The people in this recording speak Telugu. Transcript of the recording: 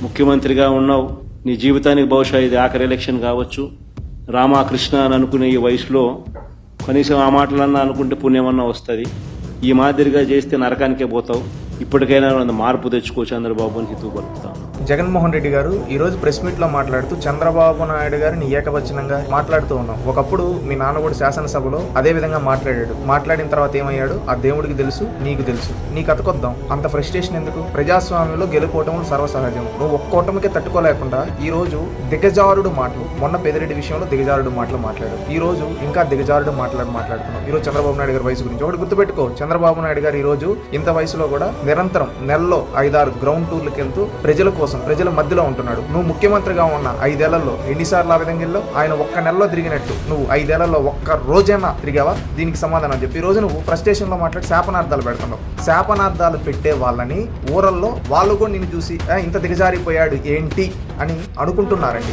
ముఖ్యమంత్రిగా ఉన్నావు, నీ జీవితానికి బహుశా ఇది ఆఖరి ఎలక్షన్ కావచ్చు. రామకృష్ణ అని అనుకునే ఈ వయసులో కనీసం ఆ మాటలన్నా అనుకుంటే పుణ్యమన్నా వస్తుంది. ఈ మాదిరిగా చేస్తే నరకానికే పోతావు. ఇప్పటికైనా మార్పు తెచ్చుకో చంద్రబాబు అని హితవు పలుకుతాను. జగన్మోహన్ రెడ్డి గారు ఈ రోజు ప్రెస్ మీట్ లో మాట్లాడుతూ చంద్రబాబు నాయుడు గారిని ఏకవచనంగా మాట్లాడుతూ ఉన్నాం. ఒకప్పుడు మీ నాన్న కూడా శాసనసభలో అదే విధంగా మాట్లాడాడు. మాట్లాడిన తర్వాత ఏమయ్యాడు ఆ దేవుడికి తెలుసు, నీకు తెలుసు. నీ కథకొద్దాం, అంత ఫ్రస్ట్రేషన్ ఎందుకు? ప్రజాస్వామ్యంలో గెలుపోవటం సర్వసహజం. నువ్వు ఒక్క ఓటమికే తట్టుకోలేకుండా ఈ రోజు దిగజారుడు మాటలు, మొన్న పెద్దిరెడ్డి విషయంలో దిగజారుడు మాటలు మాట్లాడాడు. ఈ రోజు ఇంకా దిగజారుడు మాట్లాడుతున్నాం. ఈ రోజు చంద్రబాబు నాయుడు గారి వయసు గురించి ఒకటి గుర్తుపెట్టుకో. చంద్రబాబు నాయుడు గారు ఈ రోజు ఇంత వయసులో కూడా నిరంతరం నెలలో 5-6 గ్రౌండ్ టూర్లకు వెళ్తూ ప్రజల కోసం, ప్రజల మధ్యలో ఉంటున్నాడు. నువ్వు ముఖ్యమంత్రిగా ఉన్న 5 ఏళ్లలో ఎన్నిసార్లు ఆ విధంగా వెళ్ళావు? ఆయన ఒక్క నెలలో తిరిగినట్టు నువ్వు 5 ఏళ్లలో ఒక్క రోజైనా తిరిగావా? దీనికి సమాధానం చెప్పి ఈ రోజు నువ్వు ఫ్రస్ట్రేషన్ లో మాట్లాడి శాపనార్థాలు పెడుతున్నావు. శాపనార్థాలు పెట్టే వాళ్ళని ఊరల్లో వాళ్ళు కూడా నిన్ను చూసి ఇంత దిగజారిపోయాడు ఏంటి అని అనుకుంటున్నారండి.